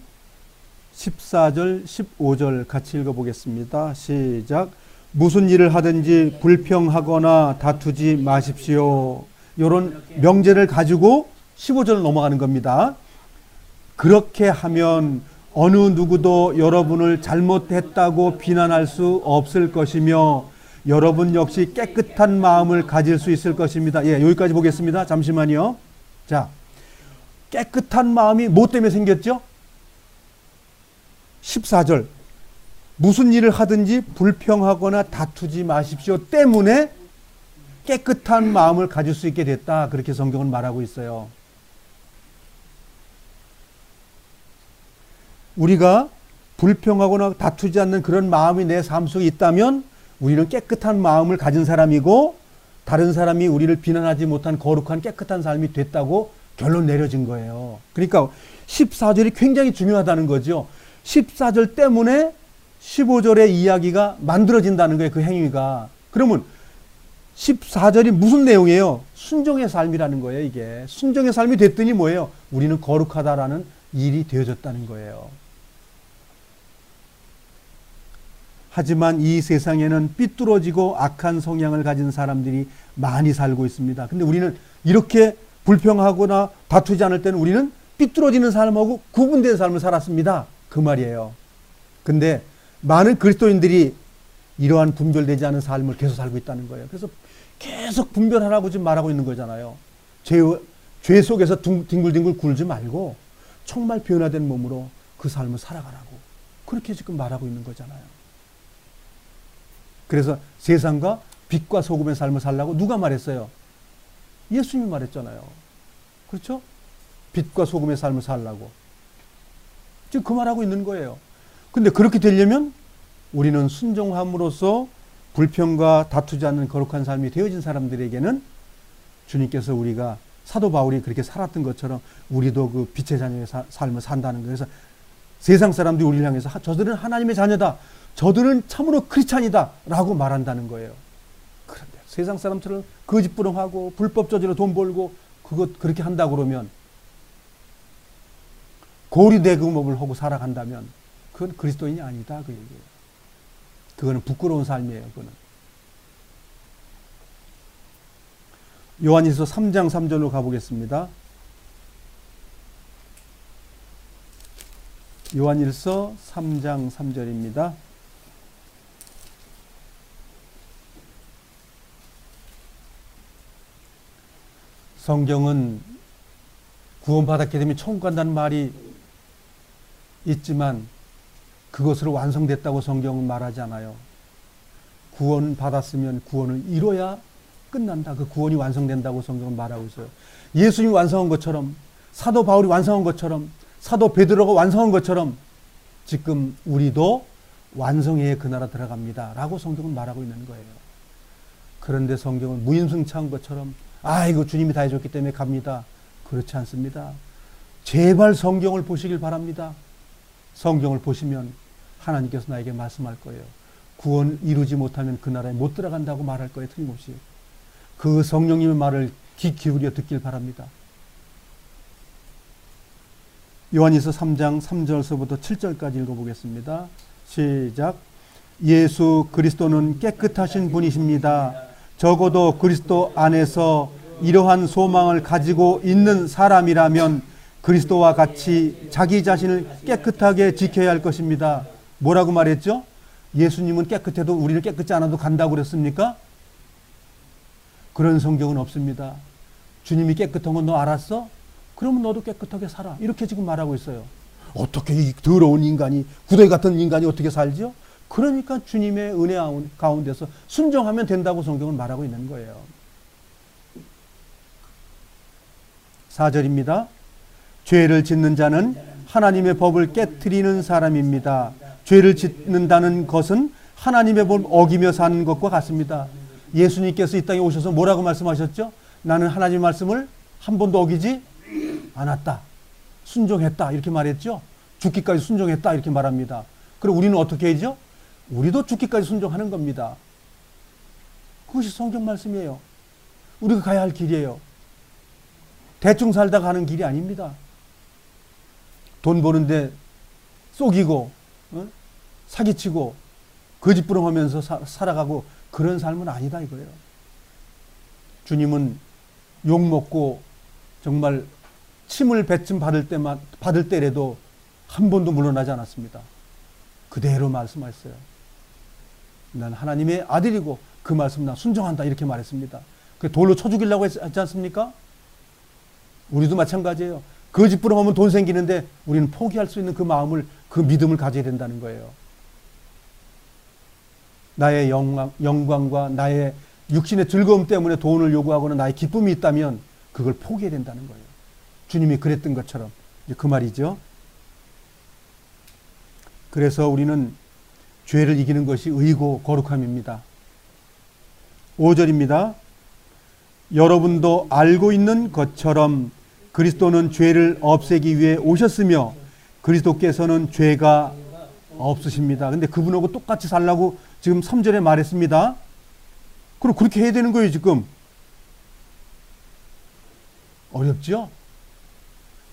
14절 15절 같이 읽어보겠습니다. 시작. 무슨 일을 하든지 불평하거나 다투지 마십시오. 이런 명제를 가지고 15절 넘어가는 겁니다. 그렇게 하면 어느 누구도 여러분을 잘못했다고 비난할 수 없을 것이며 여러분 역시 깨끗한 마음을 가질 수 있을 것입니다. 예, 여기까지 보겠습니다. 잠시만요. 자, 깨끗한 마음이 뭐 때문에 생겼죠? 14절. 무슨 일을 하든지 불평하거나 다투지 마십시오 때문에 깨끗한 마음을 가질 수 있게 됐다. 그렇게 성경은 말하고 있어요. 우리가 불평하거나 다투지 않는 그런 마음이 내 삶 속에 있다면 우리는 깨끗한 마음을 가진 사람이고 다른 사람이 우리를 비난하지 못한 거룩한 깨끗한 삶이 됐다고 결론 내려진 거예요. 그러니까 14절이 굉장히 중요하다는 거죠. 14절 때문에 15절의 이야기가 만들어진다는 거예요. 그 행위가. 그러면 14절이 무슨 내용이에요? 순종의 삶이라는 거예요. 이게 순종의 삶이 됐더니 뭐예요? 우리는 거룩하다라는 일이 되어졌다는 거예요. 하지만 이 세상에는 삐뚤어지고 악한 성향을 가진 사람들이 많이 살고 있습니다. 근데 우리는 이렇게 불평하거나 다투지 않을 때는 우리는 삐뚤어지는 삶하고 구분된 삶을 살았습니다. 그 말이에요. 근데 많은 그리스도인들이 이러한 분별되지 않은 삶을 계속 살고 있다는 거예요. 그래서 계속 분별하라고 지금 말하고 있는 거잖아요. 죄 속에서 뒹굴뒹굴 굴지 말고 정말 변화된 몸으로 그 삶을 살아가라고 그렇게 지금 말하고 있는 거잖아요. 그래서 세상과 빛과 소금의 삶을 살라고 누가 말했어요? 예수님이 말했잖아요. 그렇죠? 빛과 소금의 삶을 살라고. 지금 그 말하고 있는 거예요. 근데 그렇게 되려면 우리는 순종함으로써 불평과 다투지 않는 거룩한 삶이 되어진 사람들에게는 주님께서 우리가 사도 바울이 그렇게 살았던 것처럼 우리도 그 빛의 자녀의 삶을 산다는 거예요. 그래서 세상 사람들이 우리를 향해서 저들은 하나님의 자녀다. 저들은 참으로 크리스찬이다. 라고 말한다는 거예요. 그런데 세상 사람처럼 거짓부렁하고 불법 저지로 돈 벌고 그렇게 한다 그러면 고리대금업을 하고 살아간다면 그건 그리스도인이 아니다. 그 얘기예요. 그거는 부끄러운 삶이에요. 그거는. 요한일서 3장 3절로 가보겠습니다. 요한일서 3장 3절입니다. 성경은 구원받았게 되면 천국 간다는 말이 있지만 그것으로 완성됐다고 성경은 말하지 않아요. 구원 받았으면 구원을 이뤄야 끝난다. 그 구원이 완성된다고 성경은 말하고 있어요. 예수님이 완성한 것처럼 사도 바울이 완성한 것처럼 사도 베드로가 완성한 것처럼 지금 우리도 완성의 그 나라 들어갑니다. 라고 성경은 말하고 있는 거예요. 그런데 성경은 무임승차한 것처럼 이거 주님이 다 해줬기 때문에 갑니다. 그렇지 않습니다. 제발 성경을 보시길 바랍니다. 성경을 보시면 하나님께서 나에게 말씀할 거예요. 구원 이루지 못하면 그 나라에 못 들어간다고 말할 거예요. 틀림없이. 그 성령님의 말을 귀 기울여 듣길 바랍니다. 요한일서 3장 3절서부터 7절까지 읽어보겠습니다. 시작. 예수 그리스도는 깨끗하신 분이십니다. 적어도 그리스도 안에서 이러한 소망을 가지고 있는 사람이라면 그리스도와 같이 자기 자신을 깨끗하게 지켜야 할 것입니다. 뭐라고 말했죠? 예수님은 깨끗해도 우리는 깨끗지 않아도 간다고 그랬습니까? 그런 성경은 없습니다. 주님이 깨끗한 건 너 알았어? 그러면 너도 깨끗하게 살아. 이렇게 지금 말하고 있어요. 어떻게 이 더러운 인간이, 구더기 같은 인간이 어떻게 살죠? 그러니까 주님의 은혜 가운데서 순종하면 된다고 성경은 말하고 있는 거예요. 4절입니다. 죄를 짓는 자는 하나님의 법을 깨트리는 사람입니다. 죄를 짓는다는 것은 하나님의 법을 어기며 사는 것과 같습니다. 예수님께서 이 땅에 오셔서 뭐라고 말씀하셨죠? 나는 하나님의 말씀을 한 번도 어기지 않았다. 순종했다. 이렇게 말했죠. 죽기까지 순종했다. 이렇게 말합니다. 그럼 우리는 어떻게 하죠? 우리도 죽기까지 순종하는 겁니다. 그것이 성경 말씀이에요. 우리가 가야 할 길이에요. 대충 살다가 가는 길이 아닙니다. 돈 버는데 속이고 사기치고 거짓부렁하면서 살아가고 그런 삶은 아니다 이거예요. 주님은 욕먹고 정말 침을 뱉음 받을 때라도 한 번도 물러나지 않았습니다. 그대로 말씀하셨어요. 난 하나님의 아들이고 그 말씀 나 순종한다 이렇게 말했습니다. 그 돌로 쳐 죽이려고 했지 않습니까? 우리도 마찬가지예요. 거짓부렁하면 돈 생기는데 우리는 포기할 수 있는 그 마음을, 그 믿음을 가져야 된다는 거예요. 나의 영광과 나의 육신의 즐거움 때문에 돈을 요구하거나 나의 기쁨이 있다면 그걸 포기해야 된다는 거예요. 주님이 그랬던 것처럼 이제 그 말이죠. 그래서 우리는 죄를 이기는 것이 의고 거룩함입니다. 5절입니다. 여러분도 알고 있는 것처럼 그리스도는 죄를 없애기 위해 오셨으며 그리스도께서는 죄가 없으십니다. 근데 그분하고 똑같이 살라고 지금 3절에 말했습니다. 그럼 그렇게 해야 되는 거예요, 지금. 어렵죠?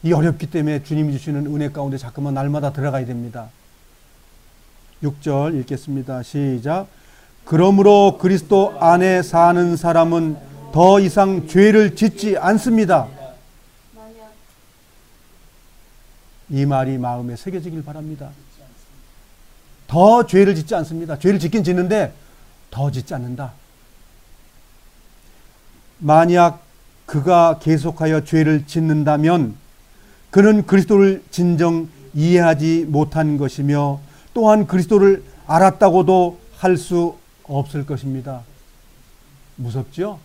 이 어렵기 때문에 주님이 주시는 은혜 가운데 자꾸만 날마다 들어가야 됩니다. 6절 읽겠습니다. 시작. 그러므로 그리스도 안에 사는 사람은 더 이상 죄를 짓지 않습니다. 이 말이 마음에 새겨지길 바랍니다. 더 죄를 짓지 않습니다. 죄를 짓긴 짓는데 더 짓지 않는다. 만약 그가 계속하여 죄를 짓는다면 그는 그리스도를 진정 이해하지 못한 것이며 또한 그리스도를 알았다고도 할 수 없을 것입니다. 무섭죠?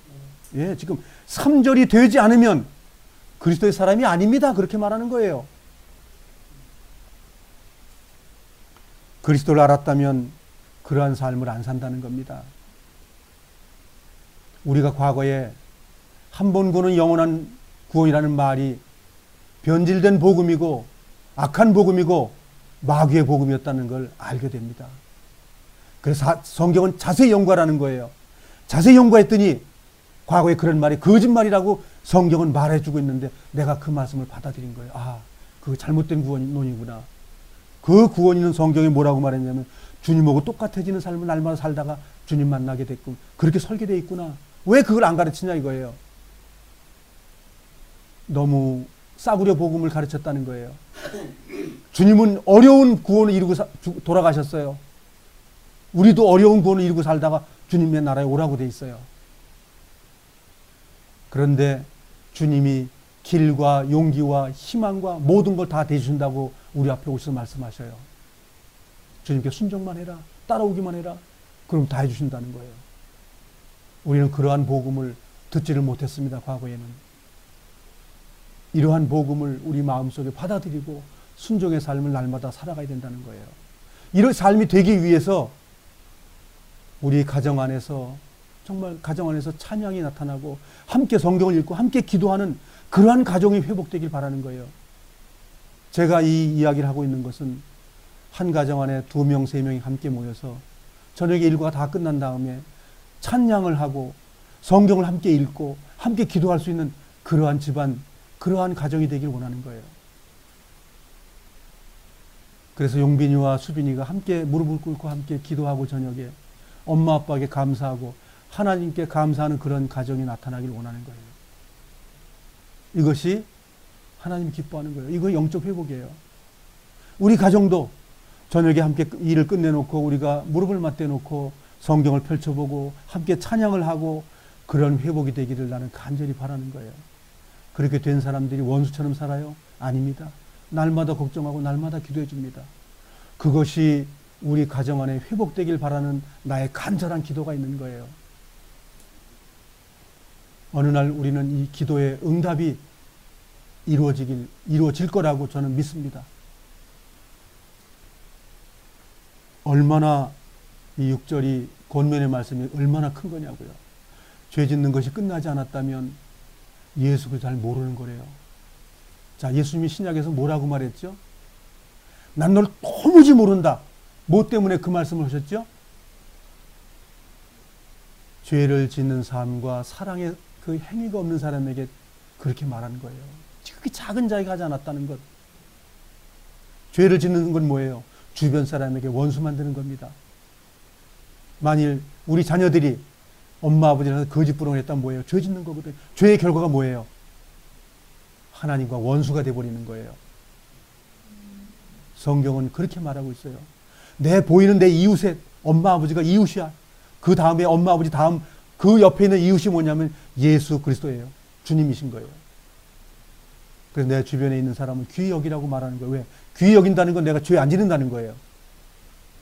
예, 지금 3절이 되지 않으면 그리스도의 사람이 아닙니다. 그렇게 말하는 거예요. 그리스도를 알았다면 그러한 삶을 안 산다는 겁니다. 우리가 과거에 한 번 구는 영원한 구원이라는 말이 변질된 복음이고 악한 복음이고 마귀의 복음이었다는 걸 알게 됩니다. 그래서 성경은 자세히 연구하라는 거예요. 자세히 연구했더니 과거에 그런 말이 거짓말이라고 성경은 말해주고 있는데 내가 그 말씀을 받아들인 거예요. 아, 그 잘못된 구원론이구나. 그 구원이는 성경에 뭐라고 말했냐면 주님하고 똑같아지는 삶을 날마다 살다가 주님 만나게 됐고 그렇게 설계되어 있구나. 왜 그걸 안 가르치냐 이거예요. 너무 싸구려 복음을 가르쳤다는 거예요. 주님은 어려운 구원을 이루고 돌아가셨어요. 우리도 어려운 구원을 이루고 살다가 주님의 나라에 오라고 돼 있어요. 그런데 주님이 길과 용기와 희망과 모든 걸 다 대주신다고 우리 앞에 오셔서 말씀하셔요. 주님께 순종만 해라. 따라오기만 해라. 그럼 다 해주신다는 거예요. 우리는 그러한 복음을 듣지를 못했습니다. 과거에는. 이러한 복음을 우리 마음속에 받아들이고 순종의 삶을 날마다 살아가야 된다는 거예요. 이런 삶이 되기 위해서 우리 가정 안에서 정말 가정 안에서 찬양이 나타나고 함께 성경을 읽고 함께 기도하는 그러한 가정이 회복되길 바라는 거예요. 제가 이 이야기를 하고 있는 것은 한 가정 안에 2명, 3명이 함께 모여서 저녁에 일과가 다 끝난 다음에 찬양을 하고 성경을 함께 읽고 함께 기도할 수 있는 그러한 집안, 그러한 가정이 되길 원하는 거예요. 그래서 용빈이와 수빈이가 함께 무릎을 꿇고 함께 기도하고 저녁에 엄마 아빠에게 감사하고 하나님께 감사하는 그런 가정이 나타나길 원하는 거예요. 이것이 하나님 기뻐하는 거예요. 이거 영적 회복이에요. 우리 가정도 저녁에 함께 일을 끝내놓고 우리가 무릎을 맞대놓고 성경을 펼쳐보고 함께 찬양을 하고 그런 회복이 되기를 나는 간절히 바라는 거예요. 그렇게 된 사람들이 원수처럼 살아요? 아닙니다. 날마다 걱정하고 날마다 기도해 줍니다. 그것이 우리 가정 안에 회복되길 바라는 나의 간절한 기도가 있는 거예요. 어느 날 우리는 이 기도의 응답이 이루어질 거라고 저는 믿습니다. 얼마나 이 6절이 권면의 말씀이 얼마나 큰 거냐고요. 죄 짓는 것이 끝나지 않았다면 예수를 잘 모르는 거래요. 자, 예수님이 신약에서 뭐라고 말했죠? 난 널 도무지 모른다. 뭐 때문에 그 말씀을 하셨죠? 죄를 짓는 삶과 사랑의 그 행위가 없는 사람에게 그렇게 말하는 거예요. 그렇게 작은 자에게 하지 않았다는 것. 죄를 짓는 건 뭐예요? 주변 사람에게 원수 만드는 겁니다. 만일 우리 자녀들이 엄마 아버지한테 거짓부렁을 했다면 뭐예요? 죄 짓는 거거든요. 죄의 결과가 뭐예요? 하나님과 원수가 돼버리는 거예요. 성경은 그렇게 말하고 있어요. 내 보이는 내 이웃의 엄마 아버지가 이웃이야. 그 다음에 엄마 아버지 다음 그 옆에 있는 이웃이 뭐냐면 예수 그리스도예요. 주님이신 거예요. 그래서 내 주변에 있는 사람은 귀히 여기라고 말하는 거예요. 왜? 귀히 여긴다는 건 내가 죄 안 짓는다는 거예요.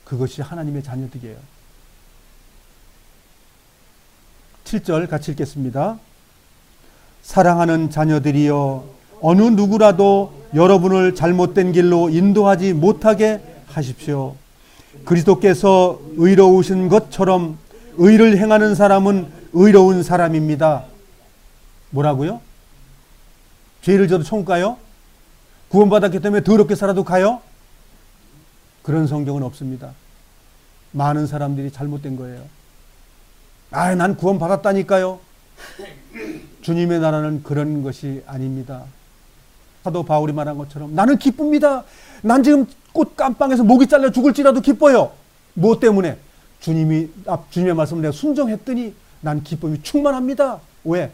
그것이 하나님의 자녀들이에요. 7절 같이 읽겠습니다. 사랑하는 자녀들이여 어느 누구라도 여러분을 잘못된 길로 인도하지 못하게 하십시오. 그리스도께서 의로우신 것처럼 의를 행하는 사람은 의로운 사람입니다. 뭐라고요? 죄를 져도 천국 가요? 구원받았기 때문에 더럽게 살아도 가요? 그런 성경은 없습니다. 많은 사람들이 잘못된 거예요. 난 구원받았다니까요. 주님의 나라는 그런 것이 아닙니다. 사도 바울이 말한 것처럼 나는 기쁩니다. 난 지금 꽃감방에서 목이 잘려 죽을지라도 기뻐요. 무엇 때문에? 주님의 말씀을 내가 순종했더니 난 기쁨이 충만합니다. 왜?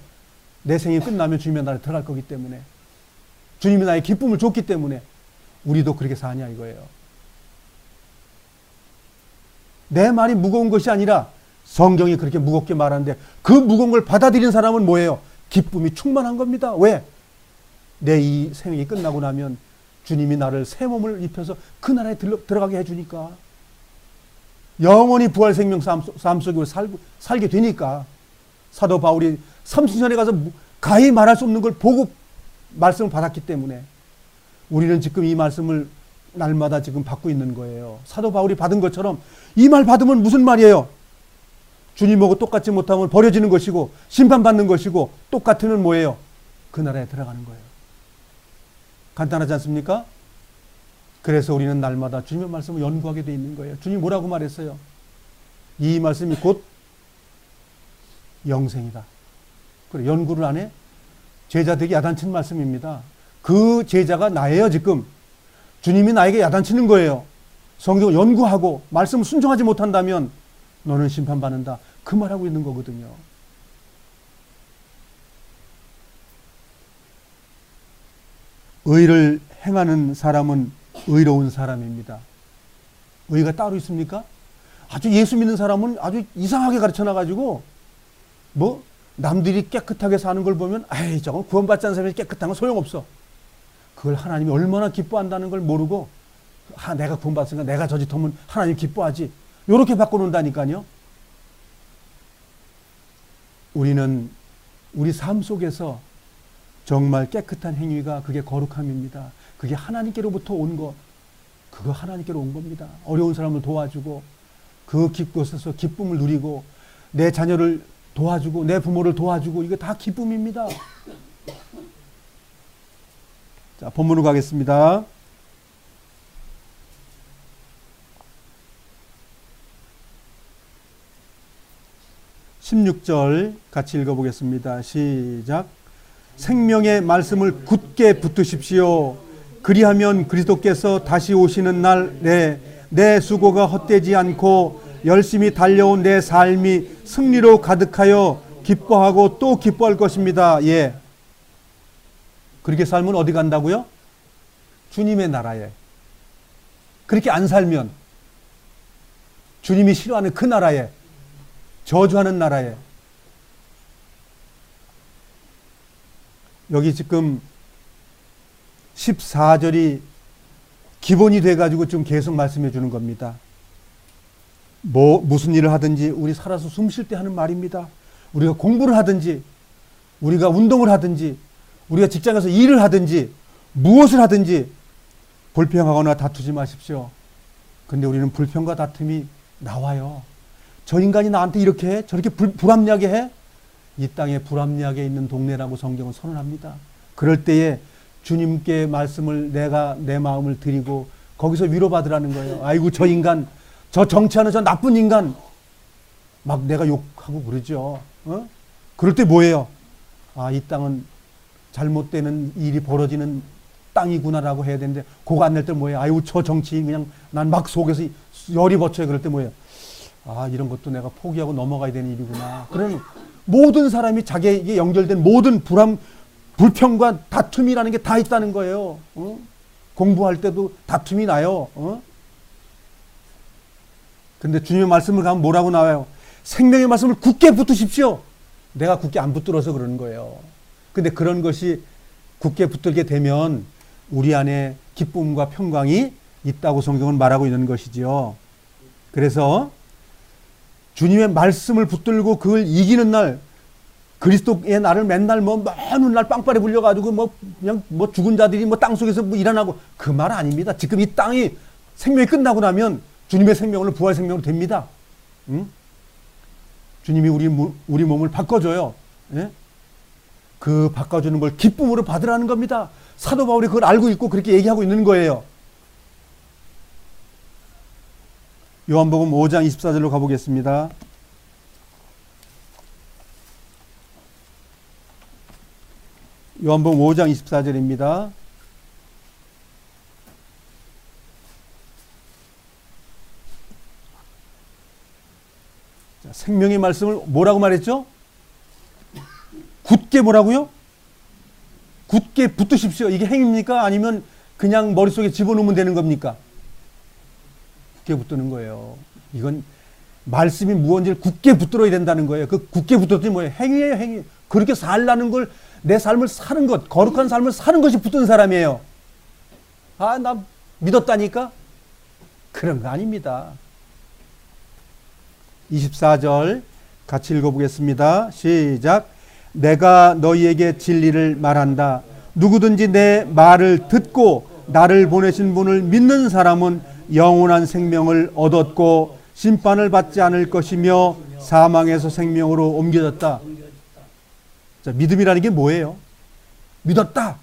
내 생이 끝나면 주님의 나라에 들어갈 거기 때문에. 주님이 나의 기쁨을 줬기 때문에 우리도 그렇게 사냐 이거예요. 내 말이 무거운 것이 아니라 성경이 그렇게 무겁게 말하는데 그 무거운 걸 받아들인 사람은 뭐예요? 기쁨이 충만한 겁니다. 왜? 내 이 생이 끝나고 나면 주님이 나를 새 몸을 입혀서 그 나라에 들어가게 해주니까 영원히 부활 생명 삶 속에 살게 되니까 사도 바울이 30년에 가서 가히 말할 수 없는 걸 보고 말씀을 받았기 때문에 우리는 지금 이 말씀을 날마다 지금 받고 있는 거예요. 사도 바울이 받은 것처럼 이 말 받으면 무슨 말이에요? 주님하고 똑같지 못하면 버려지는 것이고 심판받는 것이고 똑같으면 뭐예요? 그 나라에 들어가는 거예요. 간단하지 않습니까? 그래서 우리는 날마다 주님의 말씀을 연구하게 돼 있는 거예요. 주님 뭐라고 말했어요? 이 말씀이 곧 영생이다. 그래, 연구를 안 해? 제자들에게 야단친 말씀입니다. 그 제자가 나예요, 지금. 주님이 나에게 야단치는 거예요. 성경을 연구하고 말씀을 순종하지 못한다면 너는 심판받는다. 그 말하고 있는 거거든요. 의를 행하는 사람은 의로운 사람입니다. 의가 따로 있습니까? 아주 예수 믿는 사람은 아주 이상하게 가르쳐놔가지고 뭐 남들이 깨끗하게 사는 걸 보면 아이 저건 구원받지 않은 사람이 깨끗한 건 소용없어. 그걸 하나님이 얼마나 기뻐한다는 걸 모르고 내가 구원받았으니까 내가 저 짓 하면 하나님 기뻐하지. 이렇게 바꿔놓는다니까요. 우리는 우리 삶 속에서 정말 깨끗한 행위가 그게 거룩함입니다. 그게 하나님께로부터 온 거, 그거 하나님께로 온 겁니다. 어려운 사람을 도와주고 그곳에서 기쁨을 누리고 내 자녀를 도와주고 내 부모를 도와주고 이거 다 기쁨입니다. 자, 본문으로 가겠습니다. 16절 같이 읽어보겠습니다. 시작. 생명의 말씀을 굳게 붙드십시오. 그리하면 그리스도께서 다시 오시는 날에 내 수고가 헛되지 않고 열심히 달려온 내 삶이 승리로 가득하여 기뻐하고 또 기뻐할 것입니다. 예. 그렇게 살면 어디 간다고요? 주님의 나라에. 그렇게 안 살면 주님이 싫어하는 그 나라에, 저주하는 나라에. 여기 지금 14절이 기본이 돼가지고 좀 계속 말씀해 주는 겁니다. 무슨 일을 하든지 우리 살아서 숨 쉴 때 하는 말입니다. 우리가 공부를 하든지, 우리가 운동을 하든지, 우리가 직장에서 일을 하든지, 무엇을 하든지 불평하거나 다투지 마십시오. 근데 우리는 불평과 다툼이 나와요. 저 인간이 나한테 이렇게 해? 저렇게 불합리하게 해? 이 땅에 불합리하게 있는 동네라고 성경은 선언합니다. 그럴 때에 주님께 말씀을 내가 내 마음을 드리고 거기서 위로받으라는 거예요. 아이고 저 인간, 저 정치하는 저 나쁜 인간 막 내가 욕하고 그러죠. 어? 그럴 때 뭐예요? 아, 이 땅은 잘못되는 일이 벌어지는 땅이구나라고 해야 되는데 그거 안 낼 때 뭐예요? 아이고 저 정치인 그냥 난 막 속에서 열이 버쳐요. 그럴 때 뭐예요? 아, 이런 것도 내가 포기하고 넘어가야 되는 일이구나. 그런 모든 사람이 자기에게 연결된 모든 불평과 다툼이라는 게 다 있다는 거예요. 어? 공부할 때도 다툼이 나요. 근데 주님의 말씀을 가면 뭐라고 나와요? 생명의 말씀을 굳게 붙드십시오. 내가 굳게 안 붙들어서 그러는 거예요. 근데 그런 것이 굳게 붙들게 되면 우리 안에 기쁨과 평강이 있다고 성경은 말하고 있는 것이지요. 그래서 주님의 말씀을 붙들고 그걸 이기는 날, 그리스도의 날을 맨날 먼 날 빵빠레 불려가지고 그냥 죽은 자들이 땅속에서 일어나고 그 말 아닙니다. 지금 이 땅이 생명이 끝나고 나면 주님의 생명으로 부활 생명으로 됩니다. 응? 주님이 우리 몸을 바꿔줘요. 예? 그 바꿔주는 걸 기쁨으로 받으라는 겁니다. 사도 바울이 그걸 알고 있고 그렇게 얘기하고 있는 거예요. 요한복음 5장 24절로 가보겠습니다. 요한복음 5장 24절입니다. 자, 생명의 말씀을 뭐라고 말했죠? 굳게 뭐라고요? 굳게 붙드십시오. 이게 행입니까? 아니면 그냥 머릿속에 집어넣으면 되는 겁니까? 굳게 붙드는 거예요. 이건 말씀이 무언지를 굳게 붙들어야 된다는 거예요. 그 굳게 붙들었더니 뭐예요? 행위예요, 행위. 그렇게 살라는 걸, 내 삶을 사는 것, 거룩한 삶을 사는 것이 붙든 사람이에요. 아, 나 믿었다니까? 그런 거 아닙니다. 24절 같이 읽어보겠습니다. 시작. 내가 너희에게 진리를 말한다. 누구든지 내 말을 듣고 나를 보내신 분을 믿는 사람은 영원한 생명을 얻었고 심판을 받지 않을 것이며 사망에서 생명으로 옮겨졌다. 자, 믿음이라는 게 뭐예요? 믿었다.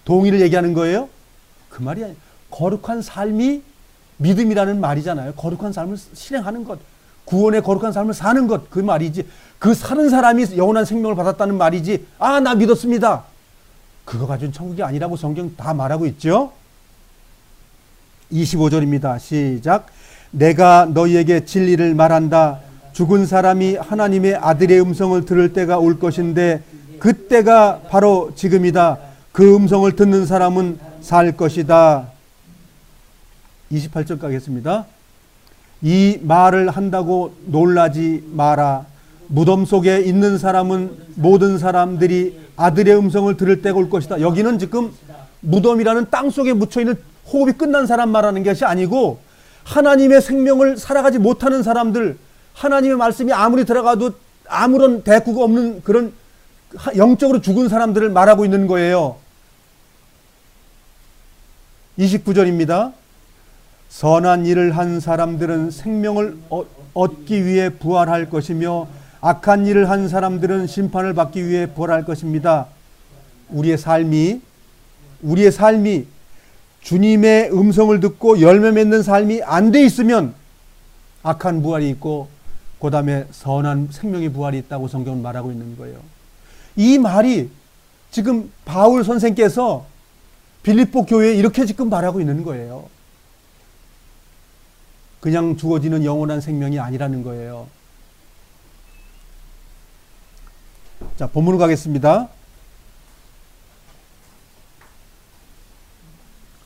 동의를 얘기하는 거예요? 그 말이 아니에요. 거룩한 삶이 믿음이라는 말이잖아요. 거룩한 삶을 실행하는 것. 구원의 거룩한 삶을 사는 것. 그 말이지. 그 사는 사람이 영원한 생명을 받았다는 말이지. 아, 나 믿었습니다. 그거 가지고는 천국이 아니라고 성경 다 말하고 있죠. 25절입니다. 시작. 내가 너희에게 진리를 말한다. 죽은 사람이 하나님의 아들의 음성을 들을 때가 올 것인데 그때가 바로 지금이다. 그 음성을 듣는 사람은 살 것이다. 28절 가겠습니다. 이 말을 한다고 놀라지 마라. 무덤 속에 있는 사람은 모든 사람들이 아들의 음성을 들을 때가 올 것이다. 여기는 지금 무덤이라는 땅 속에 묻혀있는 호흡이 끝난 사람 말하는 것이 아니고 하나님의 생명을 살아가지 못하는 사람들, 하나님의 말씀이 아무리 들어가도 아무런 대꾸가 없는 그런 영적으로 죽은 사람들을 말하고 있는 거예요. 29절입니다. 선한 일을 한 사람들은 생명을 얻기 위해 부활할 것이며 악한 일을 한 사람들은 심판을 받기 위해 부활할 것입니다. 우리의 삶이 주님의 음성을 듣고 열매 맺는 삶이 안 돼 있으면 악한 부활이 있고 그 다음에 선한 생명의 부활이 있다고 성경은 말하고 있는 거예요. 이 말이 지금 바울 선생께서 빌립보 교회에 이렇게 지금 말하고 있는 거예요. 그냥 주어지는 영원한 생명이 아니라는 거예요. 자, 본문으로 가겠습니다.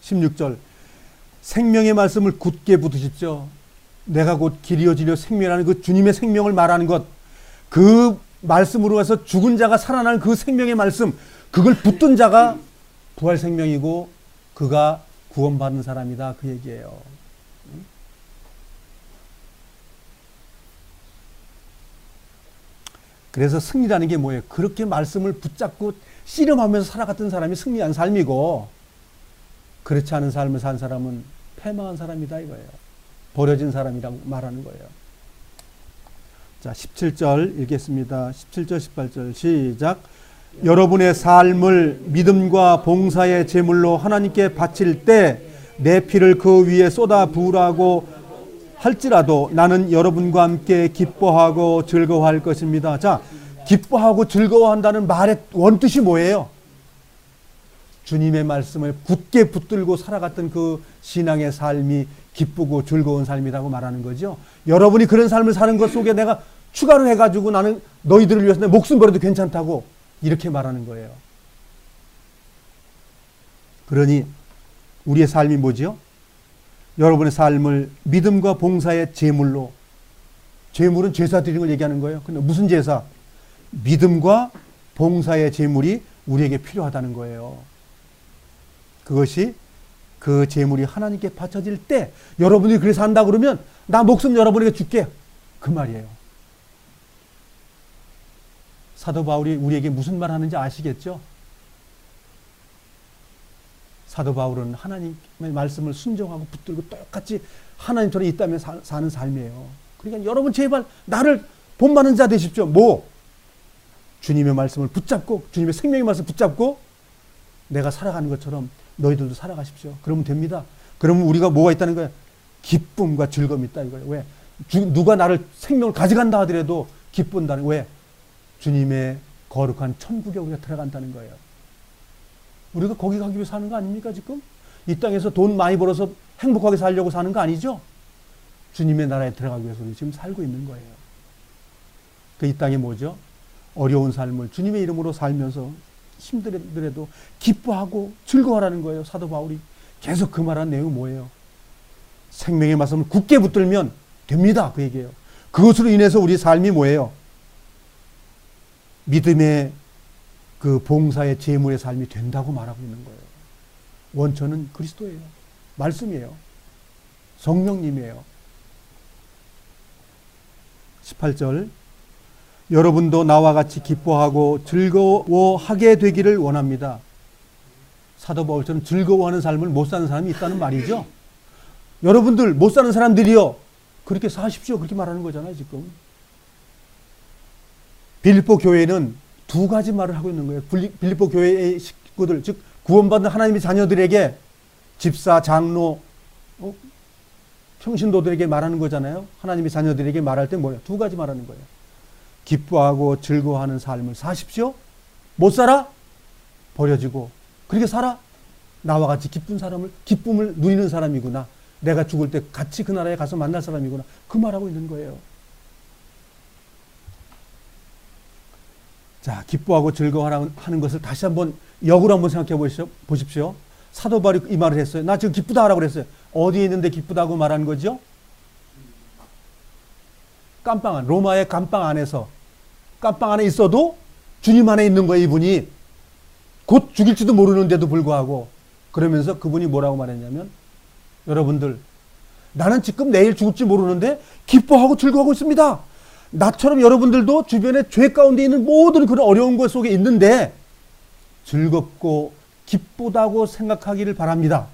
16절. 생명의 말씀을 굳게 붙으십시오. 내가 곧 길이요 진리요 생명이라는 그 주님의 생명을 말하는 것, 그 말씀으로 해서 죽은 자가 살아나는 그 생명의 말씀, 그걸 붙든 자가 부활 생명이고 그가 구원받는 사람이다, 그 얘기예요. 그래서 승리라는 게 뭐예요? 그렇게 말씀을 붙잡고 씨름하면서 살아갔던 사람이 승리한 삶이고, 그렇지 않은 삶을 산 사람은 패망한 사람이다 이거예요. 버려진 사람이라고 말하는 거예요. 자, 17절 읽겠습니다. 17절 18절 시작. 여러분의 삶을 믿음과 봉사의 제물로 하나님께 바칠 때 내 피를 그 위에 쏟아 부으라고 할지라도 나는 여러분과 함께 기뻐하고 즐거워할 것입니다. 자, 기뻐하고 즐거워한다는 말의 원뜻이 뭐예요? 주님의 말씀을 굳게 붙들고 살아갔던 그 신앙의 삶이 기쁘고 즐거운 삶이라고 말하는 거죠. 여러분이 그런 삶을 사는 것 속에 내가 추가로 해가지고 나는 너희들을 위해서 내 목숨 버려도 괜찮다고 이렇게 말하는 거예요. 그러니 우리의 삶이 뭐지요? 여러분의 삶을 믿음과 봉사의 제물로, 제물은 제사 드리는 걸 얘기하는 거예요. 근데 무슨 제사? 믿음과 봉사의 제물이 우리에게 필요하다는 거예요. 그것이 그 제물이 하나님께 바쳐질 때 여러분이 그래서 한다 그러면 나 목숨 여러분에게 줄게, 그 말이에요. 사도 바울이 우리에게 무슨 말 하는지 아시겠죠? 사도 바울은 하나님의 말씀을 순종하고 붙들고 똑같이 하나님처럼 이 땅에 사는 삶이에요. 그러니까 여러분 제발 나를 본받는 자 되십시오. 뭐? 주님의 말씀을 붙잡고, 주님의 생명의 말씀을 붙잡고 내가 살아가는 것처럼 너희들도 살아가십시오. 그러면 됩니다. 그러면 우리가 뭐가 있다는 거예요? 기쁨과 즐거움이 있다 이거예요. 왜? 누가 나를 생명을 가져간다 하더라도 기쁜다는, 왜? 주님의 거룩한 천국에 우리가 들어간다는 거예요. 우리가 거기 가기 위해 사는 거 아닙니까 지금? 이 땅에서 돈 많이 벌어서 행복하게 살려고 사는 거 아니죠? 주님의 나라에 들어가기 위해서 우리 지금 살고 있는 거예요. 그 이 땅이 뭐죠? 어려운 삶을 주님의 이름으로 살면서 힘들더라도 기뻐하고 즐거워하라는 거예요. 사도 바울이 계속 그 말한 내용이 뭐예요? 생명의 말씀을 굳게 붙들면 됩니다, 그 얘기예요. 그것으로 인해서 우리 삶이 뭐예요? 믿음의 그 봉사의 제물의 삶이 된다고 말하고 있는 거예요. 원천은 그리스도예요. 말씀이에요. 성령님이에요. 18절. 여러분도 나와 같이 기뻐하고 즐거워하게 되기를 원합니다. 사도 바울처럼 즐거워하는 삶을 못 사는 사람이 있다는 말이죠. 여러분들 못 사는 사람들이요, 그렇게 사십시오, 그렇게 말하는 거잖아요 지금. 빌립보 교회는 두 가지 말을 하고 있는 거예요. 빌립보 교회의 식구들, 즉 구원받은 하나님의 자녀들에게, 집사, 장로, 평신도들에게 말하는 거잖아요. 하나님의 자녀들에게 말할 때 뭐예요? 두 가지 말하는 거예요. 기뻐하고 즐거워하는 삶을 사십시오. 못 살아? 버려지고. 그렇게 살아? 나와 같이 기쁨을 누리는 사람이구나. 내가 죽을 때 같이 그 나라에 가서 만날 사람이구나. 그 말하고 있는 거예요. 자, 기뻐하고 즐거워하는 것을 다시 한번 역으로 한번 생각해 보십시오. 사도 바울이 이 말을 했어요. 나 지금 기쁘다 하라고 그랬어요. 어디에 있는데 기쁘다고 말한 거죠? 로마의 감방 안에서, 감방 안에 있어도 주님 안에 있는 거예요, 이분이. 곧 죽일지도 모르는데도 불구하고. 그러면서 그분이 뭐라고 말했냐면, 여러분들, 나는 지금 내일 죽을지 모르는데 기뻐하고 즐거워하고 있습니다. 나처럼 여러분들도 주변에 죄 가운데 있는 모든 그런 어려운 것 속에 있는데 즐겁고 기쁘다고 생각하기를 바랍니다.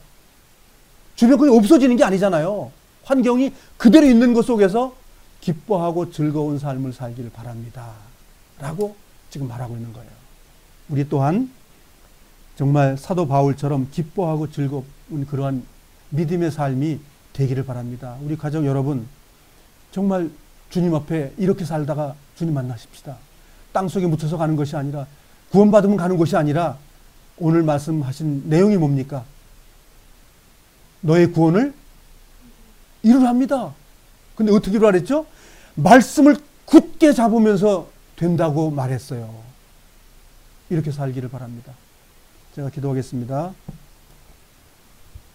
주변 그게 없어지는 게 아니잖아요. 환경이 그대로 있는 것 속에서 기뻐하고 즐거운 삶을 살기를 바랍니다. 라고 지금 말하고 있는 거예요. 우리 또한 정말 사도 바울처럼 기뻐하고 즐거운 그러한 믿음의 삶이 되기를 바랍니다. 우리 가족 여러분, 정말 주님 앞에 이렇게 살다가 주님 만나십시다. 땅속에 묻혀서 가는 것이 아니라, 구원받으면 가는 것이 아니라, 오늘 말씀하신 내용이 뭡니까? 너의 구원을 이루랍니다. 근데 어떻게 이루라랬죠? 말씀을 굳게 잡으면서 된다고 말했어요. 이렇게 살기를 바랍니다. 제가 기도하겠습니다.